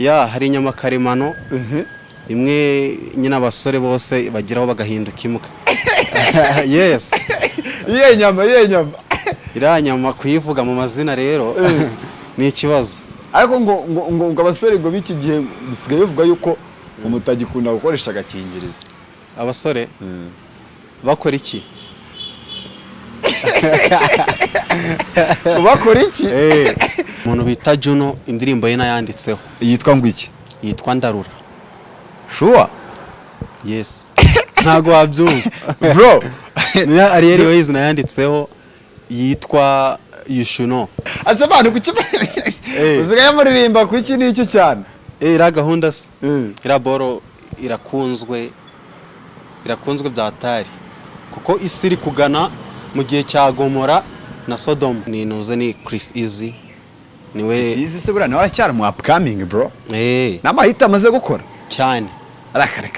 ya hari inyama karemano imwe nyina abasore bose bagiraho bagahinduka imbwa. Yes. Iye nyama iriya nyama kuyivuga mu mazina rero ni ikibazo. ariko ngo abasore ngo biki gihe bisigaye bivuga yuko umutagikunda gukoresha agakingirizo. Abasore bakora iki? Bakora iki? Umuntu bita Juno indirimbo ye nayanditseho Yitwa ngo iki? yitwa Ndarura. Sure? Yes. Ntago wabyumva. Bro, Ariel Ways nayanditseho yitwa You Should Know. ase abantu kuki uzigaye muririmba kuki n'icyo cyane? Ira gahunda se. Ira boro irakunzwe byatari. Kuko isi iri kugana mu gihe cya Gomora na Sodom. Ninuze ni Chris Easy. Niwe Sizi se bura nawe aracyari mu upcoming bro. Namahita amaze gukora cyane. Arakare.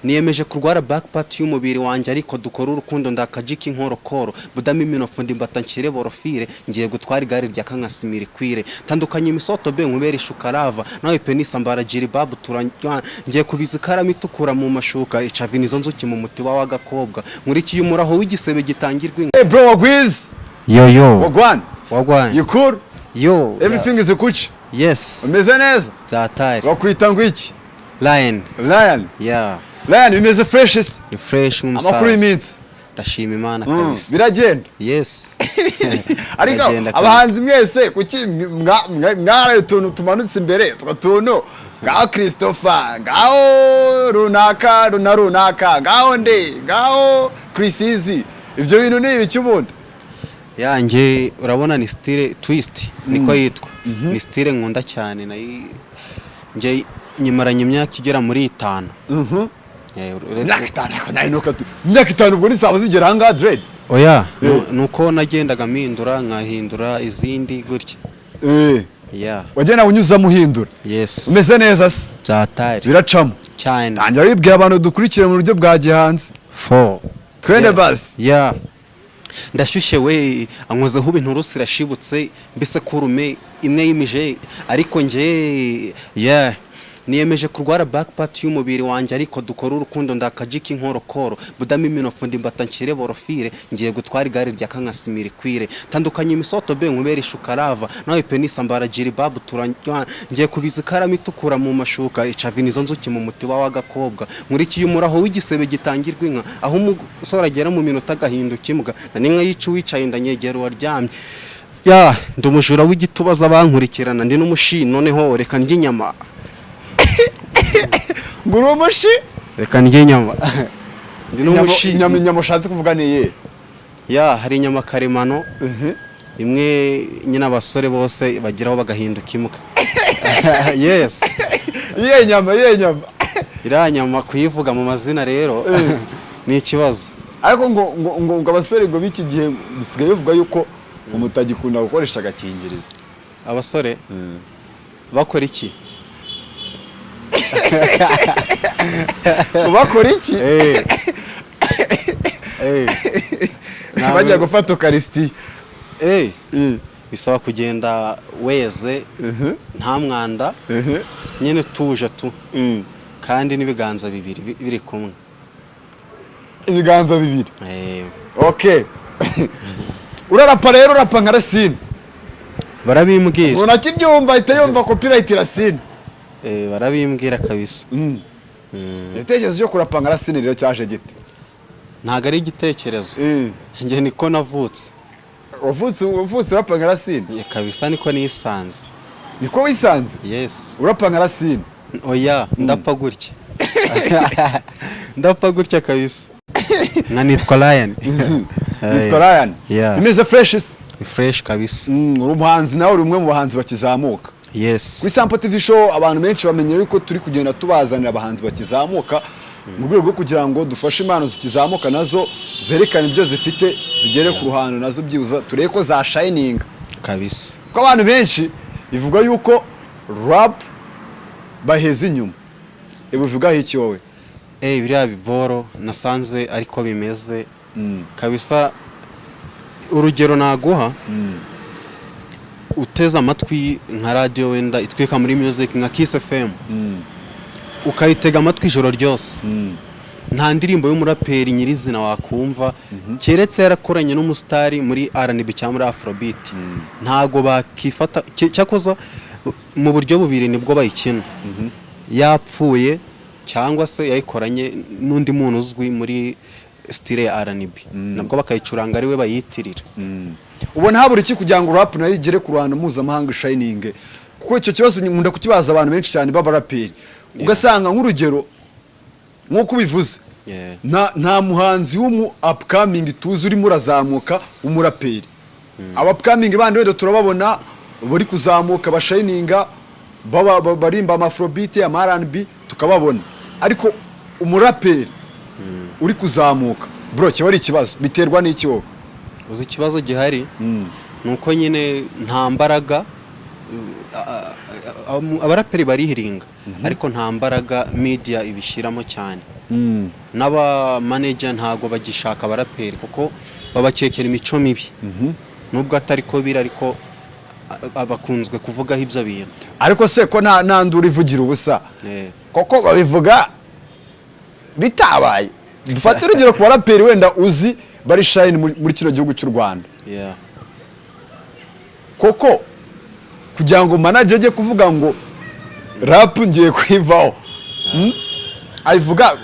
Niyemeje kurwara back part y'umubiri wanje ariko dukora urukundo ndakajiki inkorokoro budami iminofu ndimbata nkire borofire ngiye gutwara igare rya kankasimira kwire tandukanye imisoto be nkubera ishukarava nawe penisa mbara jiri babu turanywa ngiye kubiza karami tukura mu mashuka icavinizo nzuki mu muti wa gakobwa nkurikiye umuraho w'igisebe gitangirwa Hey bro Wagwiz. Yo Wagwan. You cool? Yo Everything is kuchi. Yes. Umeze neza? Zatari. Wakwita ngo iki? Lion. Yeah. Lion imeze fresh. Ni fresh nk'umusaza. Amakuru y'iminsi. Ndashima Imana kabisa. Biragenda. Yes. Ariko abahanzi mwese kuki mwara utuntu tumanutse imbere twatuntu ngaho Christopher ngaho runaka ngaho nde ngaho Chris Easy ibyo bintu ni ibiki ubundi? Yanjye urabona ni style twist niko yitwa. Ni style nkunda cyane nje nyimaranye imyaka igera muri 5. Imyaka 5 ubwo ni saba zigera hanga dread. Oya nuko nagendaga mpindura nkahindura izindi gutya. Yeah. Wagenda unyuza muhindura. Yes. Umeze neza se? Zatari. Biracamo. Cyane. Tangira wibwiye abantu dukurikire mu buryo bwa gihanze. 4. Twende basi. Yeah. Ndashyushye we ankozeho ibintu rusirashibutse mbese kurume imwe yimije ariko nje niyemeje kurwara back part y'umubiri wanje ariko dukora urukundo ndakajiki inkorokoro budami iminofu ndimbata nkire borofire ngiye gutwara igare rya kankasimira kwire tandukanye imisoto be nkubera ishukarava nawe penisa mbara jiri babu turanywa ngiye kubiza karami tukura mu mashuka icavinizo nzuki mu muti wa gakobwa nkurikiye umuraho w'igisebe gitangirwa inka aho umusore agera mu minota gahinduka imbwa na ninka yicu wicaye ndanyegera waryamye ndumujura w'igitubaza bankurikirana ndi n'umushi noneho reka ndye inyama. Nguru umushi reka ndye inyama. Ndi n'umushi inyama ushatse kuvuga niye? Hari inyama karemano imwe nyina abasore bose bagiraho bagahinduka imbwa. Yes. Iye nyama iriya nyama kuyivuga mu mazina rero ni ikibazo. Ariko ngo abasore ngo biki gihe bisigaye bivuga yuko umutagikunda gukoresha agakingirizo. Abasore bakora iki? Bakora iki? Bajya gufata Eucharistie. Bisaba kugenda weze nta mwanda nyine tuje tu kandi n'ibiganza bibiri biri kumwe. Ibiganza bibiri. Okay. Urarapa rero urapa nka Racine. Barabimbwira. Unakibyumva ahita yumva copyright Racine. Barabimbwira kabisa. Igitekerezo cyo kurapa nka Racine rero cyaje gite? Ntago ari igitekerezo. Nge niko navutse. Wavutse urapa nka Racine? Kabisa niko nisanze. Niko wisanze? Yes. Urapa nka Racine? Oya ndapfa gutya. Ndapfa gutya kabisa. Nitwa Lion. Nitwa Lion. Imeze fresh. Fresh kabisa. Umuhanzi nawe uri umwe mu bahanzi bakizamuka. Yes. Kuri Sample TV show abantu benshi bamenyera yuko turi kugenda tubazanira abahanzi bakizamuka mu rwego rwo kugira ngo dufashe impano zikizamuka nazo zerekana ibyo zifite zigere ku ruhando nazo byibuza tureke ko za shining kabisa. Ko abantu benshi bivuga yuko rap baheze inyuma. Bivuga iki wowe? Biriya biboro nasanze ariko bimeze kabisa. Urugero naguha uteze amatwi nka radio wenda itwika muri music nka Kiss FM ukayitega amatwi ijoro ryose nta ndirimbo y'umuraperi nyirizina wakumva keretse yarakoranye n'umusitari muri R&B cyangwa muri Afrobeat ntago bakifata cyakoza mu buryo bubiri nibwo bayikina yapfuye cyangwa se yayikoranye n'undi muntu uzwi muri style ya R&B nabwo bakayicuranga ari we bayitirira ubona habura iki kugira ngo rap nayo igere ku ruhando mpuzamahanga shining kuko icyo kibazo nkunda kukibaza abantu benshi cyane b'abaraperi ugasanga nk'urugero nk'uko ubivuze nta muhanzi w'umu upcoming tuzi urimo urazamuka umuraperi aba upcoming bandi wenda turababona bari kuzamuka bashininga barimba Afrobeat ya R&B tukababona ariko umuraperi uri kuzamuka bro kiba ari ikibazo biterwa n'iki wowe uzi ikibazo gihari nuko nyine nta mbaraga abaraperi barihiringa ariko nta mbaraga media ibishiramo cyane n'aba manager ntago bagishaka abaraperi kuko babakekera imico mibi nubwo atari ko biri ariko abakunzwe kuvugaho ibyo bintu ariko se ko nta nduru ivugira ubusa koko babivuga bitabaye dufate urugero ku baraperi wenda uzi bari shine muri kino gihugu cy'u Rwanda koko kugira ngo manager ajye kuvuga ngo rap ngiye kwivaho ayivuga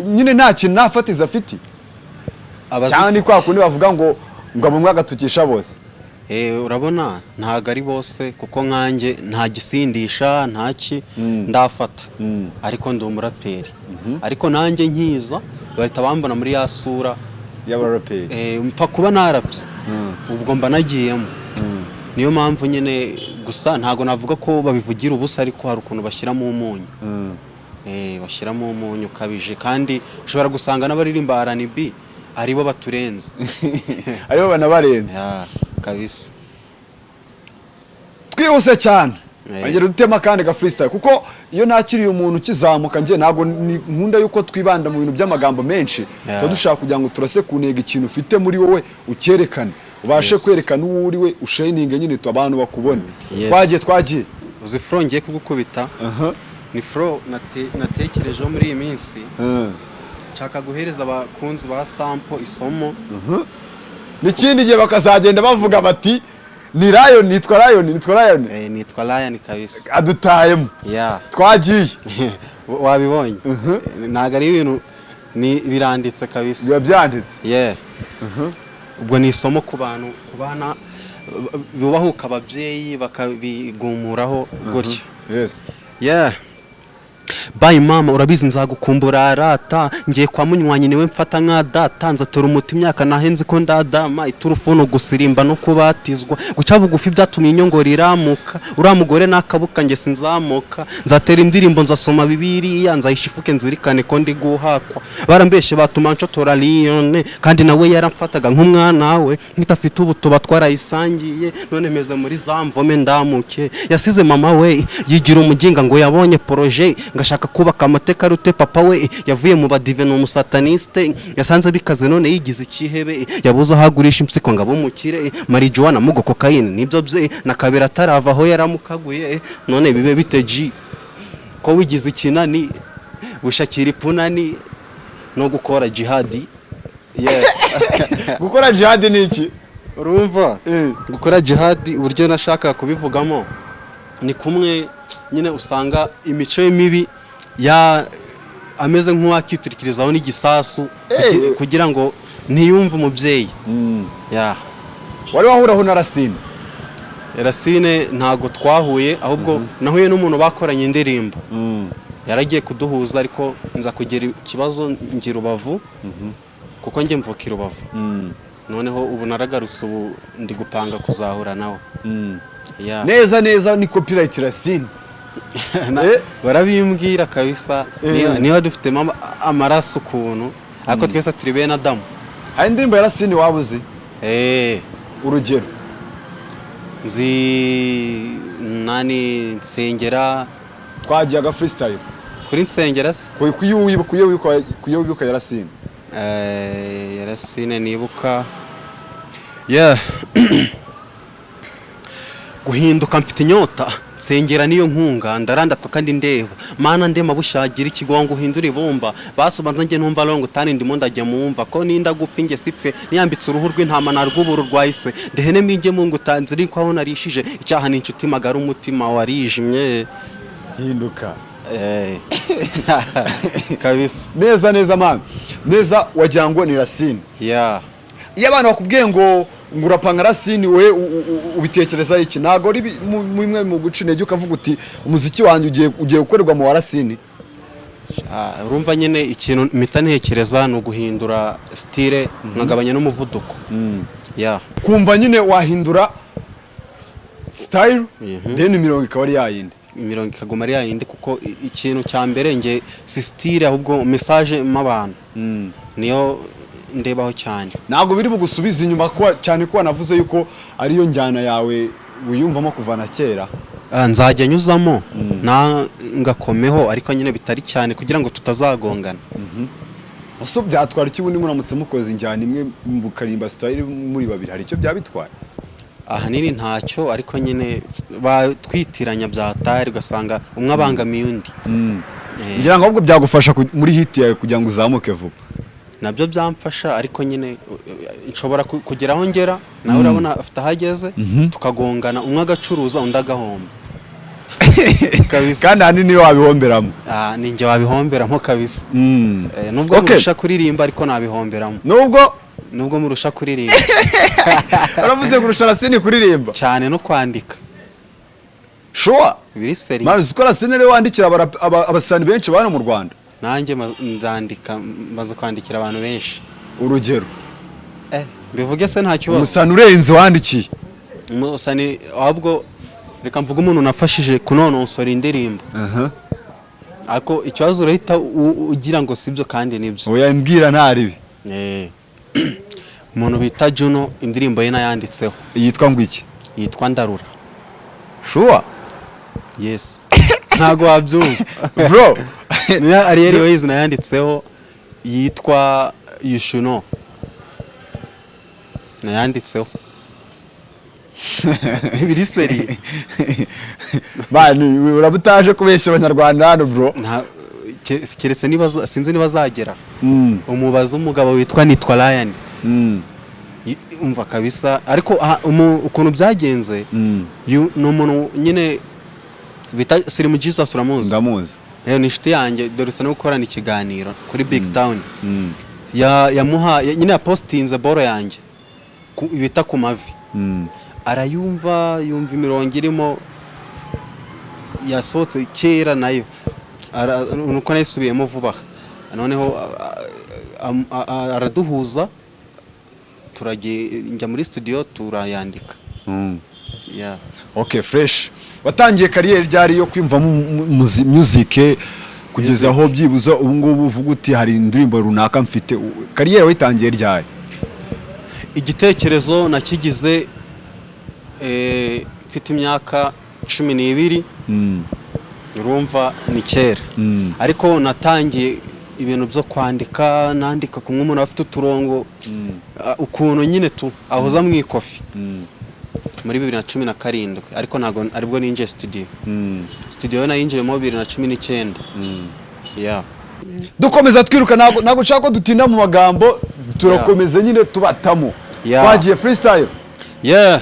nyine nta kintu nafatiza afite cyane ni kwa kundi bavuga ngo abumwe agatukisha bose urabona ntago ari bose kuko nkanjye nta gisindisha ntaki ndafata ariko ndi umuraperi ariko nanjye nkiza bahita bambona muri ya sura y'abaraperi mpfa kuba narapye ubwo mba nagiyemo niyo mpamvu nyine gusa ntago navuga ko babivugira ubusa ariko hari ukuntu bashyiramo umunyu bashyiramo umunyu ukabije kandi ushobora gusanga n'abaririmba R&B aribo baturenze aribo banabarenze kabisa twihuse cyane bagera dutema kandi ga freestyle kuko iyo nakiriye umuntu ukizamuka ngiye ntago nkunda yuko twibanda mu bintu by'amagambo menshi dushaka kugira ngo turase kunega ikintu ufite muri wowe ukerekane ubashe kwerekana uwo uri we ushining nyine tu abantu bakubone twagiye uzi flow ngiye kugukubita ni flow natekerejeho muri iyi minsi nshaka guhereza abakunzi ba sample isomo n'ikindi gihe bakazagenda bavuga bati ni Lion nitwa Lion kabisa adutayemo twagiye wabibonye ntago ari ibintu ni biranditse kabisa biba byanditse ubwo ni isomo ku bantu ku bana bubahuka ababyeyi bakabigumuraho gutyo Bye mama urabizi nzagukumbura rata ngiye kwa munywanyi niwe mfata nka data nzatora umuti imyaka nahenze ko ndadama iturufuno gusirimba no kubatizwa guca bugufi byatumye inyongora iramuka uramugore nakabuka nge sinzamuka nzatera indirimbo nzasoma Bibiliya nzayishifuke nzirikane ko ndi guhakwa barambeshe batuma ncotora Lion kandi nawe yaramfataga nk'umwana we nkitafite ubuto batwarayisangiye none meze muri zamvome ndamuke yasize mama we yigira umuginga ngo yabonye projet ngashaka kubaka amateka rute papa we yavuye mu badive no musataniste yasanze bikaze none yigize ikihebe yabuze ahagurisha impsiko ngabo mukire marijuana mugo cocaine nibyo bye nakabera tarava aho yaramukaguye none bibe biteji ko wigize ikinani bushakira ipunani no gukora jihadi gukora jihadi ni iki urumva gukora jihadi uburyo nashaka kubivugamo ni kumwe nyine usanga imico mibi ya ameze nk'uwakiturikirizaho n'igisasu kugira ngo ntiyumve umubyeyi wari wahuraho na Racine ntago twahuye ahubwo nahuye n'umuntu bakoranye indirimbo yaragiye kuduhuza ariko nza kugira ikibazo ngira Rubavu kuko njye mvuka Rubavu noneho ubu naragarutse ubu ndi gupanga kuzahura nawe neza ni copyright Racine barabimbwira kabisa niba dufite amaraso ukuntu ariko twese turi bene Adamu hari indirimbo ya Racine wabuze urugero nzi nani nsengera twagiye freestyle kuri nsengera se kuyibuka ya Racine ya Racine nibuka guhinduka mfite inyota sengera niyo nkunga ndarandatwa kandi ndeba mana ndema bushagira ikigongo uhindura ibumba basubanza nge numva longo tani ndimo ndajya mumva ko ninda gupfa inge sipfe niyambitse uruhu rw'intama na rw'uburu rwahise ndehene minge mungu tanziri ko aho narishije icyaha ni inshuti magara umutima warijimye hinduka kabisa neza man neza wagira ngo ni Racine yeah iyo abantu bakubwiye ngo urapanga Racine we ubitekereza iki ntago ari mumwe mu guca intege ukavuga uti umuziki wanjye ugiye gukorerwa mu wa Racine urumva nyine ikintu mpita ntekereza ni uguhindura style nkagabanya n'umuvuduko yeah kumva nyine wahindura style then imirongo ikaba ari yayindi imirongo ikaguma ari yayindi kuko ikintu cya mbere nge si style ahubwo message m'abantu niyo ndebaho cyane ntago biri bugusubiza inyuma ko cyane ko wanavuze yuko ariyo njyana yawe wiyumvamo kuvana kera nzajya nyuzamo ngakomeho ariko nyine bitari cyane kugira ngo tutazagongana so byatwara iki bundi muramutse mukoze injyana imwe mukarimba style muri babiri hari icyo byabitwaye ahanini ntacyo ariko nyine batwitiranya byatari ugasanga umwe abangamiye undi ngira ngo ahubwo byagufasha muri hit yawe kugira ngo uzamuke vuba nabyo byamfasha ariko nyine nshobora kugeraho ngera nawe urabona afite ahageze tukagongana umwe agacuruza undi agahomba kabisa kandi hanini wabihomberamo ninjye wabihomberamo kabisa nubwo murusha kuririmba ariko nabihomberamo nubwo murusha kuririmba uravuze kurusha Racine kuririmba cyane no kwandika sure biri seri man uko Racine rero wandikira abasani benshi bana mu Rwanda nanjye ndandika maze kwandikira abantu benshi urugero bivuge se nta kibazo umusani urenze wandikiye umusani ahubwo reka mvuga umuntu nafashije kunonosora indirimbo ako ikibazo urahita ugira ngo sibyo kandi nibyo oya mbwira ntaribi umuntu bita Juno indirimbo ye nayanditseho yitwa ngo iki yitwa Ndarura sure yes ntago wabyumva bro Ariel Ways nayanditseho yitwa Yushuno nayanditseho biri seri bani urabutaje kubeshya abanyarwanda hano bro keretse niba sinzi niba zagera umubaza umugabo witwa Nitwa Lion umva kabisa ariko ukuntu byagenze no umuntu nyine bita Slim Jesus uramuzi ndamuzi ni inshuti yanjye doretse no gukorana ikiganiro kuri Big Town yamuha nyine yapostinze boro yanjye bita ku mavi arayumva yumva imirongo irimo yasohotse kera nayo nuko nayisubiyemo vuba noneho araduhuza njya muri studio turayandika yeah okay fresh watangiye kariyeri ryari yo kwimva music kugeza aho byibuza ubu ngubu uvuga uti hari indirimbo runaka mfite kariyeri watangiye ryari igitekerezo nakigize mfite imyaka 12 urumva ni kera ariko natangiye ibintu byo kwandika nandika kumwe umuntu afite uturongo ukuntu nyine ahoza mu ikofi muri 2017 ariko nago aribwo ninje studio na yinjiyemo 2019 yeah dukomeza twiruka nago nshaka ko dutinda mu magambo turakomeza nyine tubatamo twagiye freestyle yeah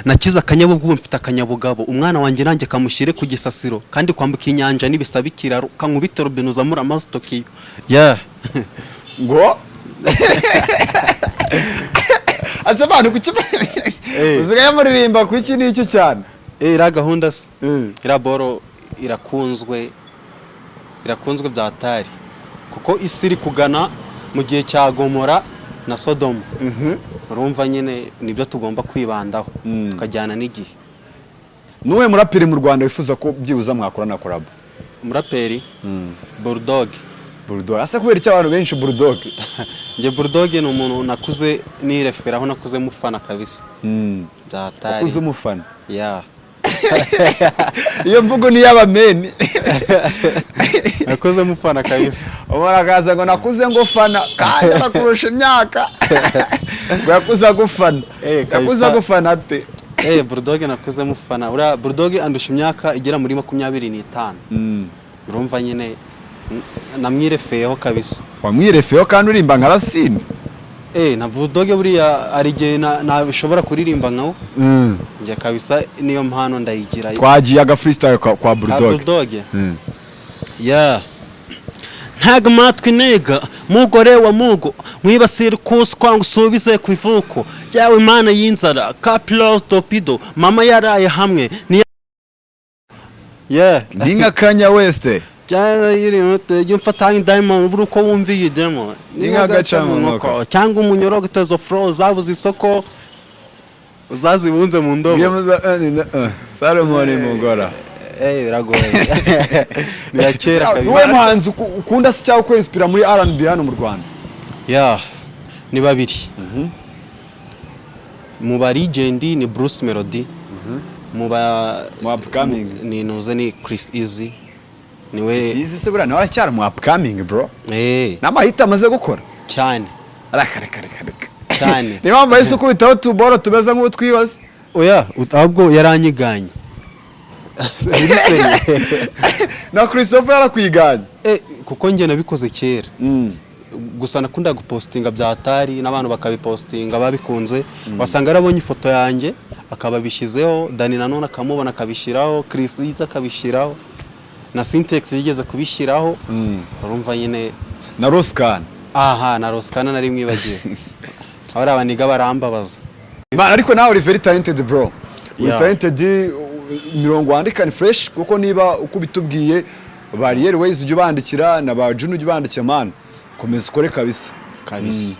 nakiza akanyabugabo mfite akanyabugabo umwana wanjye nanjye kamushyire ku gisasiro kandi kwambuka inyanja nibisaba ikiraro kankubita robino zamura amazi Tokyo yeah ngo ase abantu kukiba uzigaye muririmba ku iki n'icyo cyane ira gahunda ira boro irakunzwe byatari kuko isi iri kugana mu gihe cya Gomora na Sodoma urumva nyine nibyo tugomba kwibandaho tukajyana n'igihe nuwe muraperi mu Rwanda wifuza ko byibuza mwakora na collab muraperi Bulldog ase kubera icyo abantu benshi Bulldog nge Bulldog ni umuntu nakuze nireferaho nakuze mufana kabisa byatari nakuze mufana yeah iyo mvugo ni y'abameni nakuze mufana kabisa umuragaza ngo nakuze ngo fana kandi bakurusha imyaka ngo yakuza gufana yakuza gufana ate Bulldog nakuze mufana ura Bulldog andusha imyaka igera muri 25 urumva nyine namwirefeyeho kabisa. Wamwirefeyeho kandi urimba nka Racine? Na Bulldog buriya ari gihe nabishobora kuririmba nkaho njye kabisa niyo mpano ndayigira. Twagiye aga freestyle kwa Bulldog. Ntaga matwi nega mugore wa mugo mwibasira kuswa ngo usubize ku ivuko yawe mana y'inzara Caplos Topido mama yaraye hamwe ni ninga Kanye West yiri mote yumfatanga Diamond buruko wumviye demo ninga gacamuko cyangwa umunyorogo tezo flow zabuze isoko uzazibunze mu ndobo Salomon Mugora biragoye birakera kabisa. Wowe muhanzi ukunda se cyangwa ko inspira muri R&B hano mu Rwanda? Ni babiri. Mu ba legend ni Bruce Melody. Mu upcoming ni noze ni Chris Easy. Niwe Easy se bura nawe aracyari mu upcoming bro. Namahita amaze gukora cyane. Raka cyane. Ni mpamvu yise kubitaho tuboro tubeza nk'uwo twibaza. Ahubwo yaranyiganye. Na Christopher yarakwiganye kuko njye nabikoze kera. Gusa nakunda gupostinga bya Atari n'abantu bakabipostinga babikunze wasanga arabonye ifoto yanjye akababishizeho Dani nanone akamubona akabishiraho Chris yiza akabishiraho na Syntex yigeze kubishiraho urumva nyine na Roscan na Roscan nari mwibagiye abari abaniga barambabaza ariko nawe uri very talented bro. Uri talented mirongo wandika ni fresh kuko niba uko bitubwiye barrier ways ujye bandikira na ba Juno ujye bandikira man komeza ukore kabisa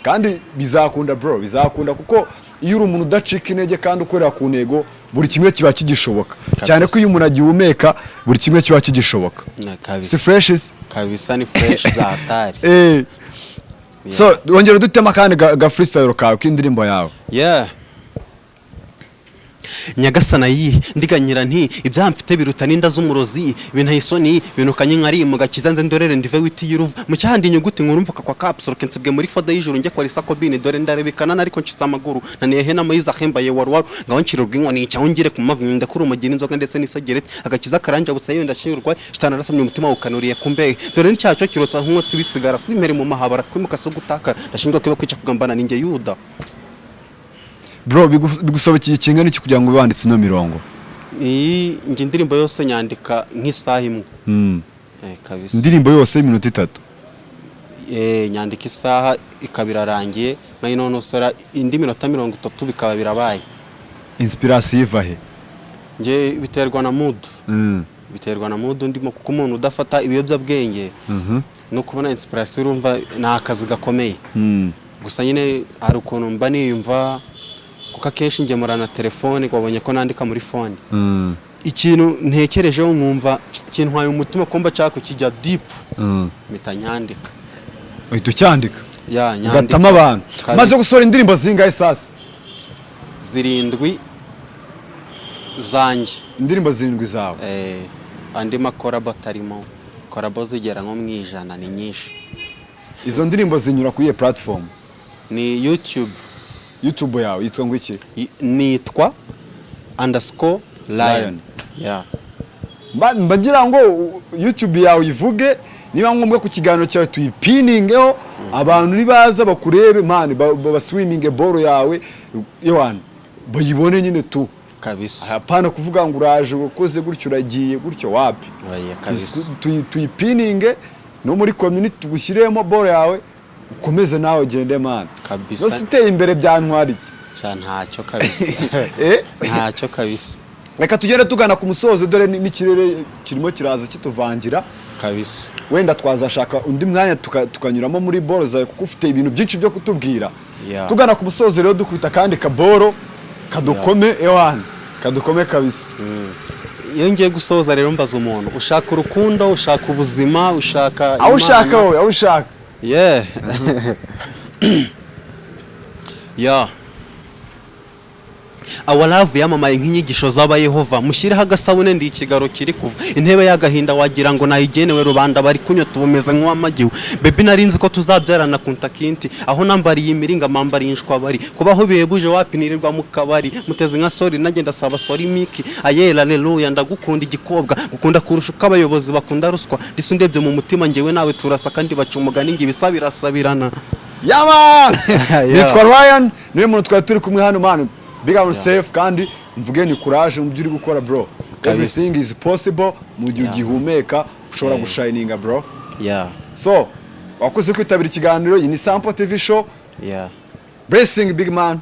kandi bizakunda bro bizakunda kuko iyo uri umuntu udacika intege kandi ukorera ku ntego buri kimwe kiba kigishoboka cyane ko iyo umuntu agihumeka buri kimwe kiba kigishoboka si fresh kabisa ni fresh za Atari so wongera dutema kandi ga freestyle kawe k'indirimbo yawe Nyagasana yi ndiganyira nti ibyamfite biruta ninda z'umurozi ibintu isoni binukanye nkari mu gakiza nze ndorere ndive witi yiruvu mu cyahandi inyuguti nkurumvuka kwa capsule kensibwe muri foda y'ijuru njye kwari sakobine dore ndarebekana ariko ncitsa amaguru naniye hena mayiza khembaye warwaru ngaho ncirurwa inkoni cyangire ku mavu ndakuru umugeni inzoga ndetse n'isagerete agakiza karanja butsa yenda shirurwa shitana rasamye umutima ukanuriye kumbe dore ni cyaco kirotsa nk'umwotsi bisigara simpere mu mahabara kwimuka so gutaka ndashinga kwiba kwica kugambana ninjye Yuda. Bro bigusobakiye kingana iki kugira ngo ubanditse no mirongo? Nge indirimbo yose nyandika nk'isaha imwe. Kabisa. Indirimbo yose iminota 3. Nyandika isaha ikabirarangiye nkayinonosora indi minota 30 bikaba birabaye. Inspiration iva he? Nge biterwa na mood. Biterwa na mood ndimo kuko umuntu udafata ibiyobya bwenge. No kubona inspiration urumva na akazi gakomeye. Gusa nyine ari ukuntu mba niyumva kuko akenshi ngemura na telefone kwabonye ko nandika muri phone ikintu ntekerejeho nkumva ikintu nkwaye umutima komba cyako kijya deep mitanyandika uhita ucyandika nyandika gatama abantu maze gusora indirimbo zingahe sasa 7 zanjye indirimbo 7 zawe andi makora batarimo korabo zigera nko mu 100 ni nyinshi. Izo ndirimbo zinyura kuri platform ni YouTube yawe yitwa ngo iki? Nitwa _Lion. Mbagira ngo YouTube yawe ivuge niba ngombwa ku kiganiro cyawe tuyipiningeho abantu nibaza bakurebe man baswiminge boro yawe yewana bayibone nyine tu kabisa. Hapana kuvuga ngo uraje ukoze gutyo uragiye gutyo wapi. Tuyipininge no muri community tugushyiremo boro yawe ukomeze nawe gende man kabisa. No siteye imbere byantwara iki ntacyo kabisa. Ntacyo kabisa. Reka tugende tugana ku musozo dore n'ikirere kirimo kiraza kituvangira kabisa. Wenda twazashaka undi mwanya tukanyuramo muri boro zawe kuko ufite ibintu byinshi byo kutubwira. Tugana ku musozo rero dukubita kandi kaboro kadukome ewana kadukome kabisa. Iyo ngiye gusoza rero mbaza umuntu ushaka urukundo ushaka ubuzima ushaka aho ushaka wowe aho ushaka our love yamamaye nk'inyigisho z'abayehova mushyireho agasabune ndi ikigaro kiri kuva intebe y'agahinda wagira ngo nayigenewe rubanda bari kunyota bumeze nk'uwamagiwe baby narinzi ko tuzabyarana kuntakinti aho nambariye imiringa mambariye inshwabari kubaho bihebuje wapinirirwa mu kabari muteze nka sorry nagenda saba sorry miki ayela haleluya ndagukunda igikobwa gukunda kurusha uko abayobozi bakunda ruswa ndisundebye mu mutima ngewe nawe turasa kandi baca umugani ngo ibisabira sabirana Yaman nitwa Ryan niwe muntu twari turi kumwe hano man big up safe kandi mvuge ni courage mu byuri gukora bro everything is possible mu gihe ugihumeka ushobora gushininga bro so wakoze kwitabira ikiganiro iyi ni Sample TV show blessing big man